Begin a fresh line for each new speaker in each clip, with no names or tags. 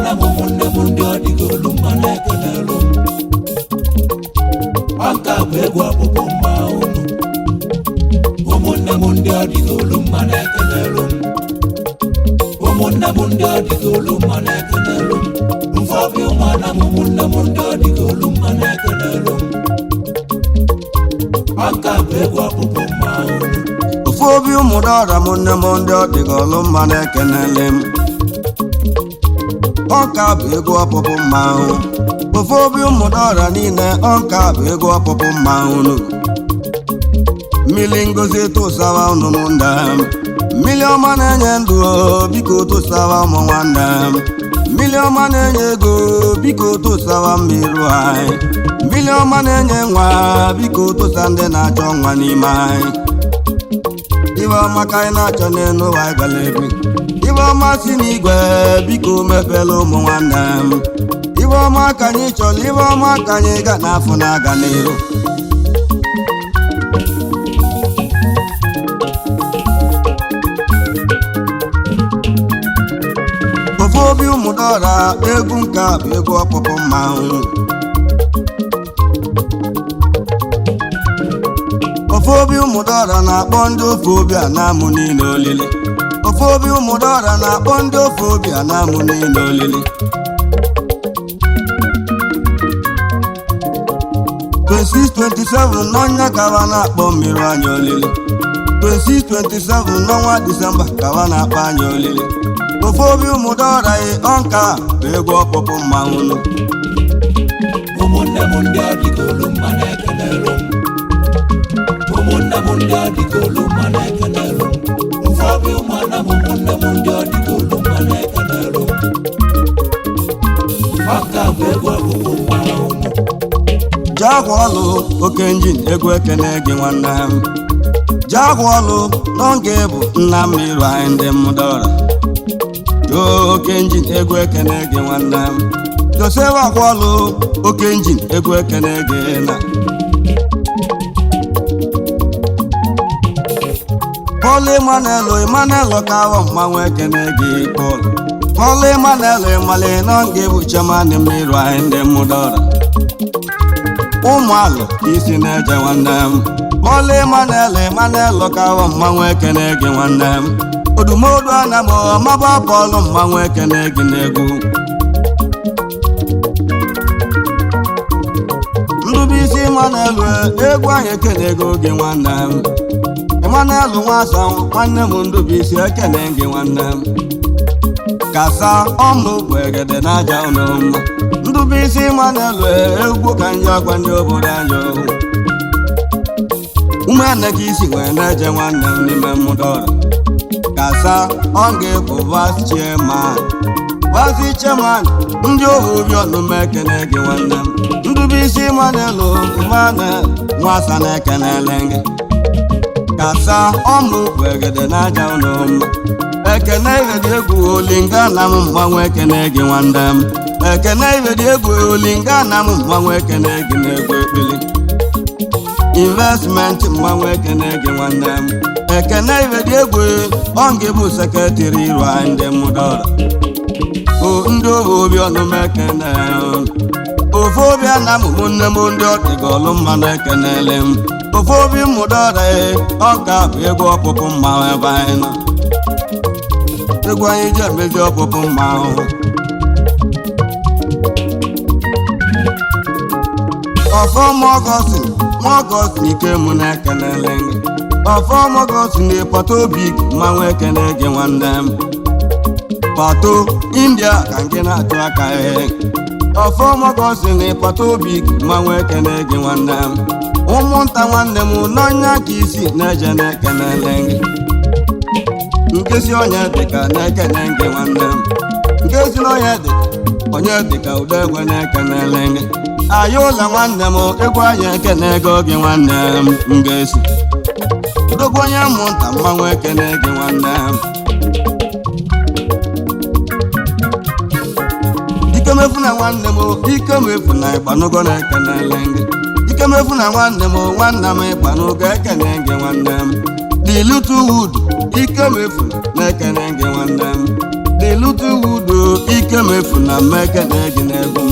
mwana mumunne mundi odigolu mana ekenelu anka begwa popo maunu umunne mundi odigolu mana ekenelu umunne mundi odigolu mana ekenelu mfobi mwana mumunne mundi odigolu mana ekenelu anka begwa popo maunu
Ofuobi Umudora munne mundi odigolu mana ekenelu Onka bụ ego ọpụpụ mmanwụ Ofuobi Umudora niile onka bụ ego ọpụpụ mmanwụ mmiri ngozi tụsawa unu mụnda mmiri ọma na-enye ndụ biko tụsawa ụmụ nwanne mmiri ọma na-enye ego biko tụsawa mmiri anyị mmiri ọma na-enye nwa biko tụsa ndị na-achọ nwa n'ime anyị iwe ọma ka anyị na-achọ n'elu ụwa gara ebi iwe ọma si n'igwe biko mepela ụmụ nwanne m iwe ọma ka anyị chọrọ iwe ọma ka anyị ga n'afọ na-aga n'iru Ofuobi Umudora egwu nke a bụ egwu ọpụpụ mmanwụ Ofuobi Umudora na-akpọ ndị Ofuobi Anam niile olili Ofuobi Umudora na-akpọ ndị Ofuobi Anam niile olili 26-27 n'ọnya kawa na-akpọ mmiri anya olili 26-27 n'ọnwa Disemba kawa na-akpọ anya olili Ofuobi Umudora ọnka bụ egwu ọpụpụ mmanwụ
umunne mundi odigolu mana ekenelu umunne mundi odigolu mana ekenelu mfobi mwana mumunne mundi odigolu mana ekenelu anka begwa popo maunu
Jagwalụ oke njin egwu ekene gị nwanne m Jagwalụ n'oge bụ nna mmiri anyị ndị Umudora oke njin egwu ekene gị nwanne m Joseph Agwalụ oke njin egwu ekene gị na Paul Emmanuel ka awọ mmanwụ ekene gị Paul Emmanuel ịmali n'oge bụ chairman mmiri anyị ndị Umudora ụmụalụ isi na-eje nwanne m Paul Emmanuel ka awọ mmanwụ ekene gị nwanne m Odumodu Anam ọmaba Paul mmanwụ ekene gị n'egwu Ndubuisi Emmanuel egwu anyị ekene gị oge nwanne m Emmanuel nwasa nwanne m Ndubuisi ekene gị nwanne m Kasa ọmụ bụ egede n'aja ụlọ mma Ndubuisi Emmanuel egwu ka njọ agwa ndị obodo anyị ụmụnne gị isi wee na-eje nwanne m n'ime Umudora Kasa ọ ga-ebu vice chairman ndị Ofuobi ọnụma ekene gị nwanne m Ndubuisi Emmanuel nwasa na-ekenele gị Kasa ọmụ bụ egede n'aja ụlọ mma ekene iredi egwu olinga na m mmanwụ ekene gị nwanne m ekene iredi egwu olinga na m mmanwụ ekene gị n'egwu ekpili investment mmanwụ ekene gị nwanne m ekene iredi egwu ọ gị bụ sekretịrị iru anyị ndị Umudora ndị Ofuobi ọnụma ekene Ofuobi Anam ụmụnne m ndị ọdịgolu mmanụ ekenele m Ofuobi Umudora ọka bụ egwu ọpụpụ mmanwụ ebe anyị nọ egwu anyị ji emezi ọpụpụ mmanwụ ọfọm Ọgọstin ike mụ na-ekenele gị ọfọm Ọgọstin Port Obi mmanwụ ekene gị nwanne m Pato India ka nke na-atụ aka ọfọm Ọgọstin Port Obi mmanwụ ekene gị nwanne m ụmụnta nwanne m n'ọnya ka isi na-eje na-ekenele gị nkesi onye dịka na-ekene gị nwanne m nkesi na onye dịka Udegwe na-ekenele gị Ayola nwanne m egwu anyị ekene ego gị nwanne m ngesi Udogwu onye mụnta mmanwụ ekene gị nwanne m Ikemefu na nwanne m Ikemefu na ịgbanugo na-ekenele gị Ikemefu na nwanne m nwanne m ịgbanugo ekene gị nwanne m The Little Wood Ikemefu na-ekene gị nwanne m The ilutu wudo ike mefu na mmekene gị n'egwu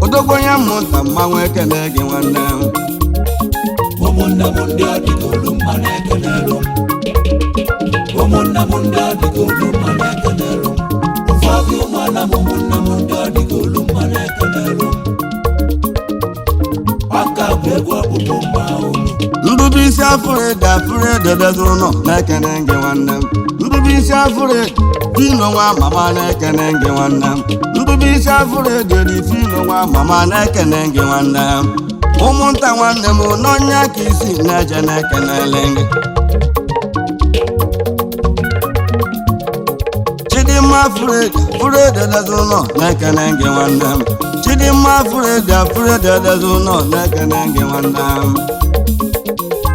odogwu onye mmụnta mmanwụ ekene gị nwanne m
ụmụnne m ndị ọdịka olu mma na-ekenelu ụmụnne m ndị ọdịka olu mma na-ekenelu ụfọdụ ụmụnne m ụmụnne m ndị ọdịka olu mma na-ekenelu aka bụ egwu ọkpụkpụ mma unu
Ndubuisi afụrịda dezi ụlọ na-ekene gị nwanne m Ndubuisi afụrịda fino nwa mama na-ekene gị nwanne m Ndubuisi afụrịda dị fino nwa mama na-ekene gị nwanne m ụmụnta nwanne m n'ọnya ka isi na-eje na-ekenele gị Chidimma afụrịda dezi ụlọ na-ekene gị nwanne m Chidimma afụrịda dezi ụlọ na-ekene gị nwanne m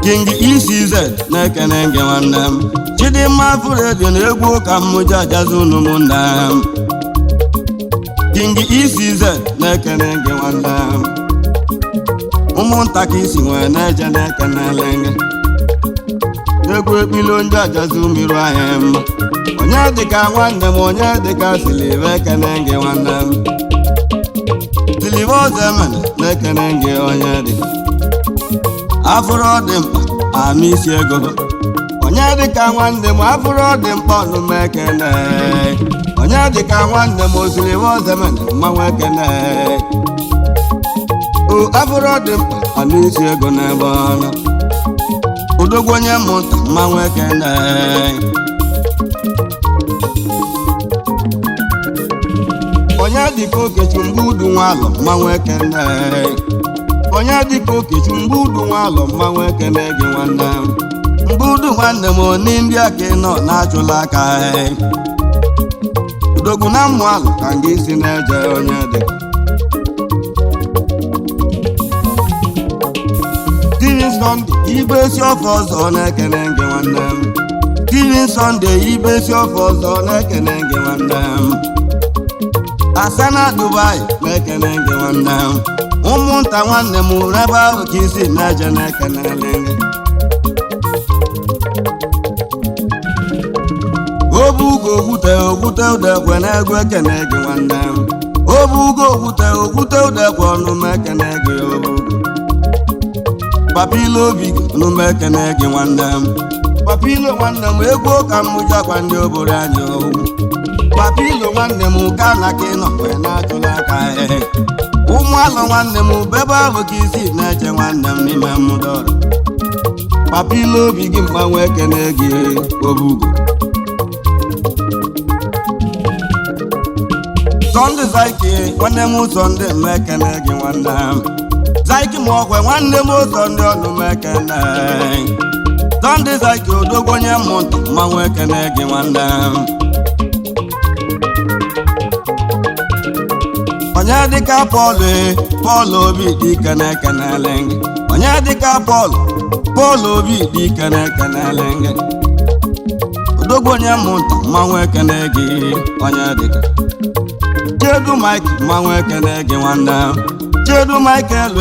King ECZ na-ekene gị nwanne m Chidimma afụrịda na-egwu ka mmụji ajazi unu m nna m King ECZ na-ekene gị nwanne m ụmụnta ka isi nwee na-eje na-ekenele gị egwu ekpilo ndị ajazi umiru ahịa mma onye dịka nwanne m onye dịka Siliva ekene gị nwanne m Siliva Ozemene na-ekene gị onye dịka afụrụ dị mkpa ama isi ego onye dịka nwanne m afụrụ dị mkpa ọnụma ekene onye dịka nwanne m Siliva Ozemene mmanwụ ekene o afụrụ dị mkpa ama isi ego n'ebe ọnụ odogwu onye mmụnta mmanwụ ekene onye dịka Okechi mgbe udu nwalọ mmanwụ ekene onye dịka Okechi mgbe udu nwalọ mmanwụ ekene gị nwanne m mgbe udu nwanne m oni ndị aka nọ na-achụla aka odogwu na mmụ alụ ka gị si na-eje onye dịka Sunday ibe esi ofe ọzọ na-ekene gị nwanne m Sunday ibe esi ofe ọzọ na-ekene gị nwanne m Asana Dubai na-ekene gị nwanne m ụmụnta nwanne m n'ebe ahụ ka isi na-eje na-ekenele gị obugo okwute udekwe na-egwu ekene gị nwanne m obugo okwute udekwe ọnụ m ekene gị obugo Papilo obi ọnụma ekene gị nwanne m Papilo nwanne m egwu ka mmụji akwa ndị obodo anyị owu Papilo nwanne m ka na ka ịnọ wee na-achụla aka ụmụalụ nwanne m bebe ahụ ka isi na-eche nwanne m n'ime Umudora Papilo obi gị mgbanwe ekene gị obugo Sunday Zaki nwanne m Sunday m ekene gị nwanne m Zaki m ọgwe nwanne m ụzọ ndị ọnụ m ekene Sunday Zaki odogwu onye mmụnta mmanwụ ekene gị nwanne m onye dịka Paul Obi dị ike na-ekenele gị onye dịka Paul Obi dị ike na-ekenele gị odogwu onye mmụnta mmanwụ ekene gị onye dịka Chedu Mike mmanwụ ekene gị nwanne m Chedu Michael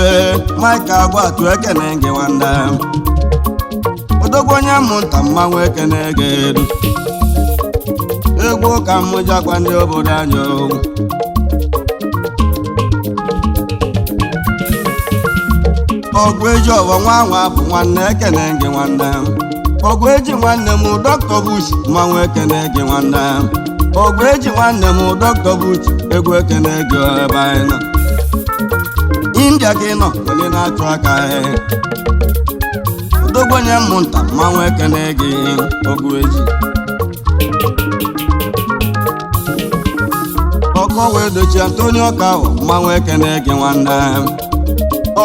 Mike Agwatu ekene gị nwanne m odogwu onye mmụnta mmanwụ ekene gị edu egwu ka mmụji akwa ndị obodo anyị owu ọgụ eji ọghọ nwa bụ nwanne ekene gị nwanne m ọgụ eji nwanne m Dr. Bush mmanwụ ekene gị nwanne m ọgụ eji nwanne m Dr. Bush egwu ekene gị ebe anyị nọ India gị nọ wele na-achụ aka odogwu onye mmụnta mmanwụ ekene gị ọgụ eji ọkụ wee dochi Antonio Kawo mmanwụ ekene gị nwanne m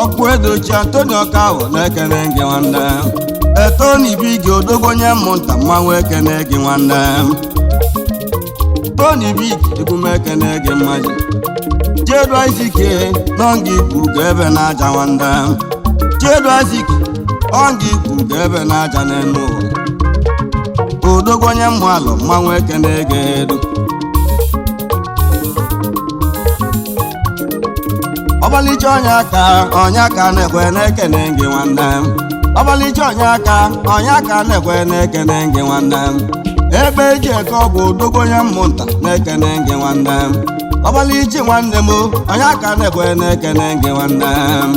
ọkụ edochi Antonio Kawo na-ekene gị nwanne m Tony Big odogwu onye mmụnta mmanwụ ekene gị nwanne m Tony Big egwu m ekene gị mmaji Chedu Isaac n'ọnga ikwu ga-ebe n'aja nwanne m Chedu Isaac ọnga ikwu ga-ebe n'aja n'elu ụwa odogwu onye mmụ alụ mmanwụ ekene gị edu ọbalịcha onye aka na-ekwe na-ekene gị nwanne m ọbalịcha onye aka na-ekwe na-ekene gị nwanne m ebe eji eke ọ bụ dogonye mmụnta na-ekene gị nwanne m ọgbala ichi nwanne m onye aka na-ekwe na-ekene gị nwanne m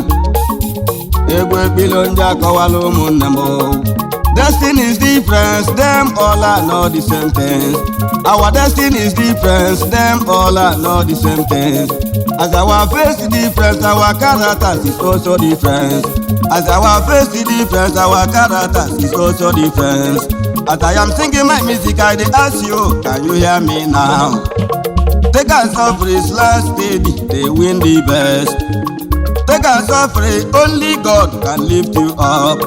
egwu ekpilo ndị akọwala ụmụnne m destiny is different them all are not the same thing our destiny is different them all are not the same thing as our face is different our characters is also different as our face is different our characters is also different as I am singing my music I dey ask you can you hear me now take a suffering last steady they win the best take a suffering only God can lift you up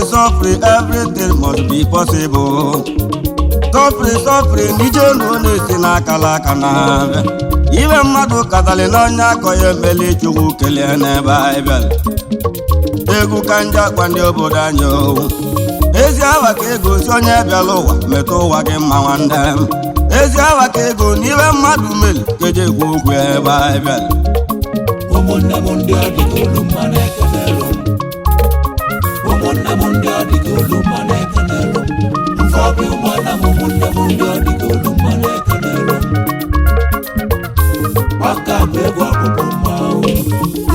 suffering everything must be possible suffering nije no na-esi n'akala aka na-abịa ibe mmadụ katali n'ọnya akọ ya emeli chukwu kelee n'ebe anyị bịara egwu ka ndị akwa ndị obodo anyị ezi awa ka ego si onye bịara ụwa metụ ụwa gị mma nwanne m ezi awa ka ego n'ibe mmadụ meli keje egwu okwu ebe anyị bịara
ụmụnne m ndị ọdịka olu mma na-ekenelu ụmụnne m ndị ọdịka olu mma na-ekenelu Ofuobi ụmụnne m ụmụnne m ndị ọdịka olu mma na-ekenelu aka bụ egwu ọkpụkpụ mmanwụ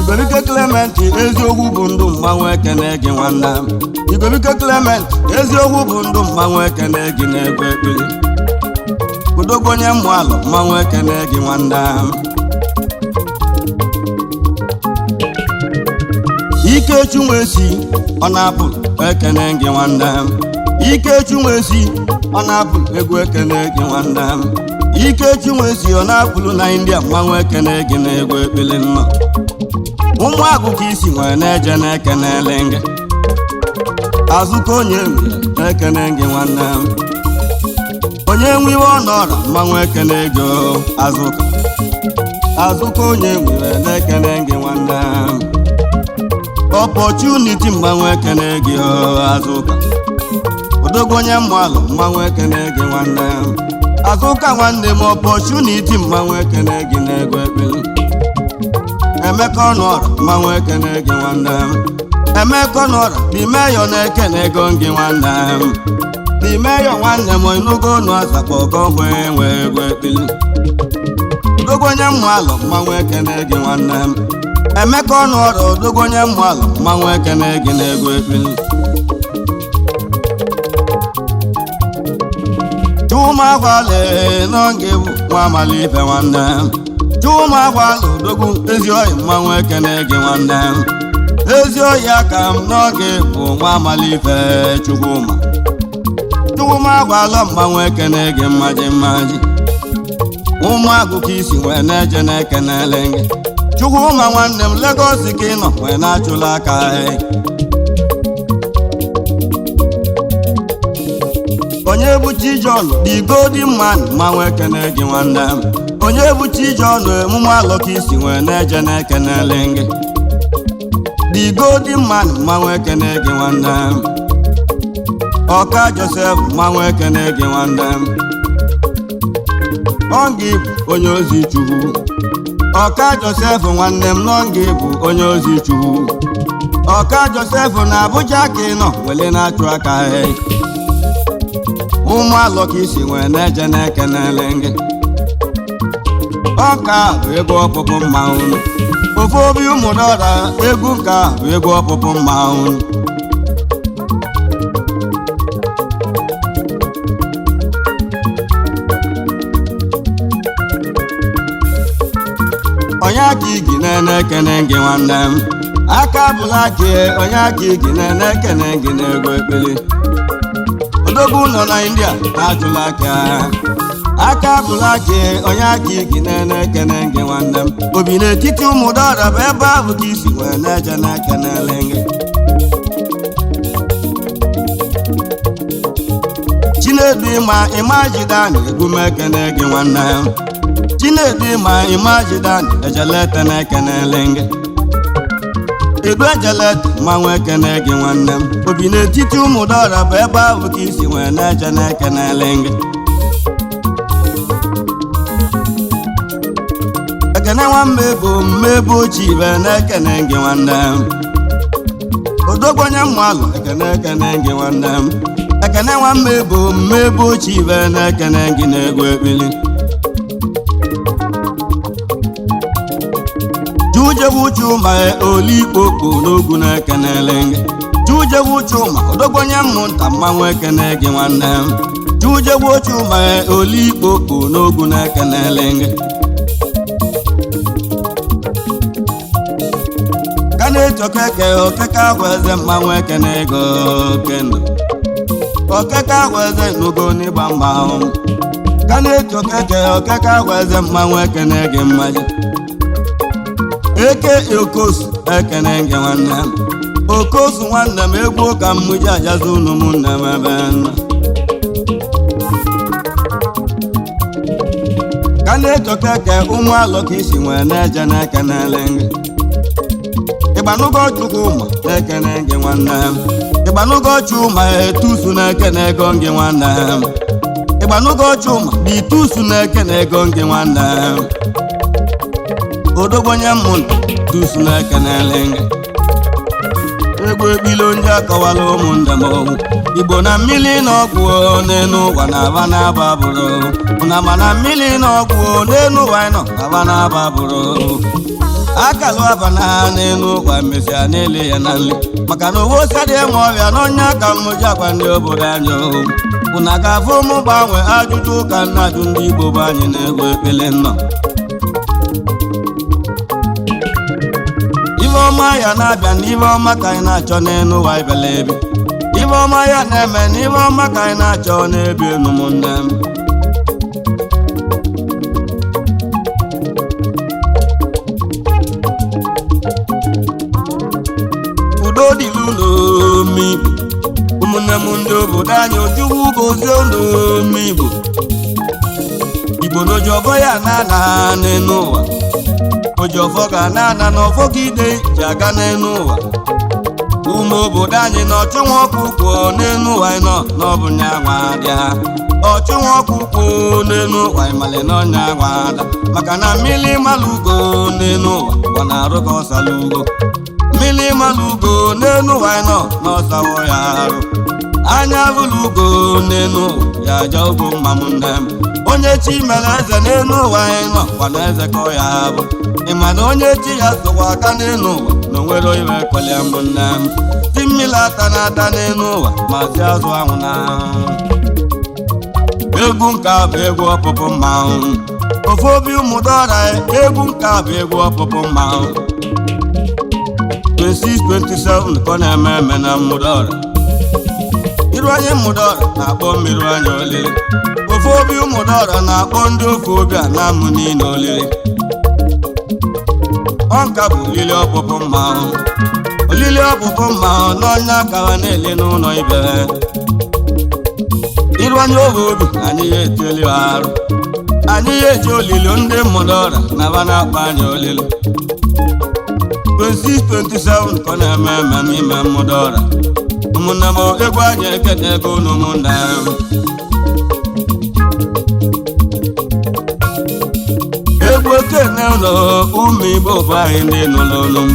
Igwebuike Clement eziokwu bụ ndụ mmanwụ ekene gị nwanne m Igwebuike Clement eziokwu bụ ndụ mmanwụ ekene gị na-egwu ekpili udogonye mmụ alụ mmanwụ ekene gị nwanne m Ikechu nwesi ọ na-apụ ekene gị nwanne m Ikechu nwesi ọ na-apụ egwu ekene gị nwanne m Ikechu nwesi ọ na-apụlu na India mmanwụ ekene gị na-egwu ekpili nnọọ ụmụ agụkọ isi nwere na-eje na-ekenele gị azụka onye nwere na-ekene gị nwanne m onye nwe iwe ọnọrọ mmanwụ ekene gị azụka onye nwere na-ekene gị nwanne m opportunity mmanwụ ekene gị azụka odogonye mmalụ mmanwụ ekene gị nwanne m azụka nwanne m opportunity mmanwụ ekene gị na-egwu ekpili Emeka ọnụọra mmanwụ ekene gị nwanne m Emeka ọnụọra n'ime ya na-ekene ego gị nwanne m n'ime ya nwanne m ịnụgo ọnụ azakpọ Okonkwo enwe egwu ekpili odogonye mmalụ mmanwụ ekene gị nwanne m Emeka ọnụọra odogonye mmalụ mmanwụ ekene gị na-egwu ekpili Chukwumagwale n'oge bụ nwa amalife nwanne m Chukwumagwale odogwu ezi oyi mmanwụ ekene gị nwanne m ezi oyi aka m n'oge bụ nwa amalife Chukwumagwale mmanwụ ekene gị mmaji ụmụ agụkọ isi wee na-eje na-ekenele gị Chukwuma nwanne m Lagos ka ị nọ wee na-achụla aka onye bụ Chijon the golden man mmanwụ ekene gị nwanne m onye bụ Chijon emume alọka isi wee na-eje na-ekenele gị the golden man mmanwụ ekene gị nwanne m Ọka Joseph mmanwụ ekene gị nwanne m Ọngị bụ onye ozi Chukwu Ọka Joseph nwanne m n'Ọngị bụ onye ozi Chukwu Ọka Joseph na Abuja ka ị nọ wele na-achụ aka ụmụ alọka isi nwee na-eje na-ekenele gị ọka bụ egwu ọpụpụ mmanwụ Ofuobi Umudora egwu nka bụ egwu ọpụpụ mmanwụ onye aka igi na-ekene gị nwanne m aka bụla gị onye aka igi na-ekene gị na-egwu ekpili odogwu nọ na India na-ajụla aka bụla gị onye aka igi na-ekene gị nwanne m obi n'etiti Umudora bụ ebe ahụ ka isi wee na-eje na-ekenele gị Chinedu ịma ịmajidan egwu m ekene gị nwanne m Chinedu ịma ịmajidan ejelete na-ekenele gị Edu ejelete mmanwụ ekene gị nwanne m obi n'etiti Umudora bụ ebe ahụ ka isi wee na-eje na-ekenele gị ekene mmebo chibe na-ekene gị nwanne m odogonye mmalụ ekene gị nwanne m ekene nwa mmebo chive na ekene gị na-egwu ekpili jujewu chuma Odikpo n'ogwu na ekenele gị jujewu chuma odogwonye mmụnta mmanwụ ekene gị nwanne m jujewu chuma Odikpo n'ogwu na ekenele gị ka na-etokeke okeke ahụ eze mmanwụ ekene ego kendo okeke ahụ eze nugo n'ịgba mgba ahụ ka na-etokeke okeke ahụ eze mmanwụ ekene gị mmaji eke okosu ekene gị nwanne m okosu nwanne m egwu ka mmuji ajazi unu ụmụnne m ebe nna ka na-etokeke ụmụ alụ ka isi nwee na-eje na-ekenele gị ịgbanugo chukwu ma na-ekene gị nwanne m ịgbanugo chuma etusu na-ekene ego gị nwanne m ịgbanugo chuma bụ itusu na-ekene ego gị nwanne m odogwonye mmụnta tusu na-ekenele gị egwu ekpilo ndị akọwala ụmụnne m ọgwụ igbo na mmiri na ọgwụ n'elu ụwa na-aba na-aba bụrụ na mana mmiri na ọgwụ n'elu ụwa nọ aba na-aba bụrụ akalụ abana n'elu ụwa mesịa n'ele ya na nri maka na owo sadị enwe ọrịa n'onye aka mmụji agwa ndị obodo anyị ụna ga-afụ ụmụ gbanwe ajụjụ ụka nna ajụ ndị Igbo bụ anyị na-egwu ekpele nnọọ ife ọma ya na-abịa na ife ọma ka anyị na-achọ n'elu ụwa ibele ebe ife ọma ya na-eme na ife ọma ka anyị na-achọ n'ebe enu ụmụnne m udo dịlu n'omi ụmụnne m ndị obodo anyị ojukwu gozie n'omi Igbo n'ojiọfọ ya na-ana n'elu ụwa ojiọfọ ga na-ana n'ọfọ gide ji aga n'elu ụwa ụmụ obodo anyị na ọchụnwa ọkụ kwuo n'elu ụwa anyị nọ n'ọbụ nya nwa dịa ọchụnwa ọkụ kwuo n'elu ụwa anyị mali n'ọnya nwa ada maka na mmiri malụ ugo n'elu ụwa ọ na-arụ ka ọsala ugo mmiri malụ ugo n'elu ụwa anyị nọ n'ọsawo ya arụ anya bụlụ ugo n'elu ụwa ya aja ugo mma m nne m onye chi mere eze n'elu ụwa anyị nọ kwana eze ka ọ ya bụ ịma na onye chi ya sokwa aka n'elu ụwa na onwere iwe kwelia mbụ nne m ti mmiri ata na-ata n'elu ụwa ma si azụ anwụ na egwu nke a bụ egwu ọpụpụ mmanwụ Ofuobi Umudora egwu nke a bụ egwu ọpụpụ mmanwụ 26-27 ka ọ na-eme eme na Umudora iru anyị Umudora na-akpọ mmiri anya olili Ofuobi Umudora na-akpọ ndị Ofuobi a na-amụ niile olili ọnka bụ olili ọpụpụ mmanwụ n'ọnya akara na-ele n'ụlọ ibe iru anya Ofuobi anyị ya eteli arụ anyị ya eji olili ndị Umudora na aba na-akpa anyị olili 26-27 ka ọ na-eme eme n'ime Umudora ụmụnne m egwu anyị ekene ego unu ụmụnne m egwu ekene ụlọ ụmụ Igbo bụ anyị ndị nụlụlụ m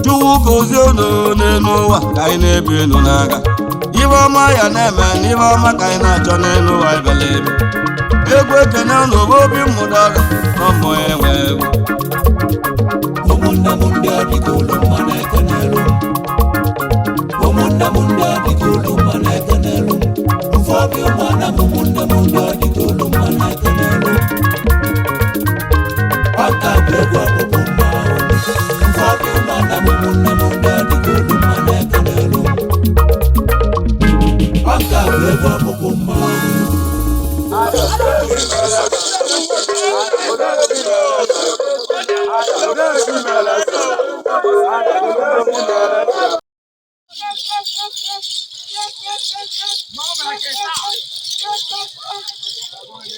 chukwu gozie unu n'elu ụwa ka anyị na-ebi enu n'aka ife ọma ya na-eme na ife ọma ka anyị na-achọ n'elu ụwa ibele ebe egwu ekene ụlọ Ofuobi Umudora na ụmụ ya enwe egwu
ụmụnne m ndị adịghị olu mma na-ekene elu ụmụnne m ndị adịghị olu mma na-ekene elu Ofuobi Anam ụmụnne m ndị adịghị olu mma na-ekene elu ọka bụ egwu ọpụpụ mmanwụ Ofuobi Anam ụmụnne m ndị adịghị olu mma na-ekene elu ọka bụ egwu ọpụpụ mmanwụ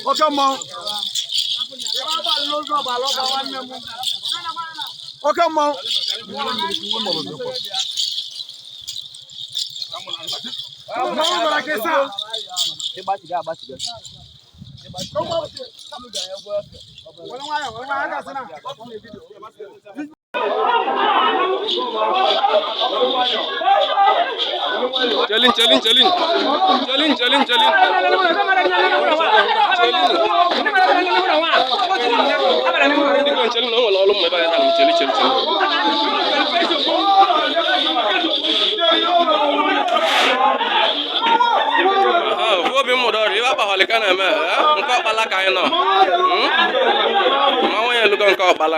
Okay, mom. Okay, mom.
Chalin. Ofuobi Umudora, iwe akpahọlị ka na-eme nke ọkpala ka anyị nọ. Ma nwunye elugo nke ọkpala.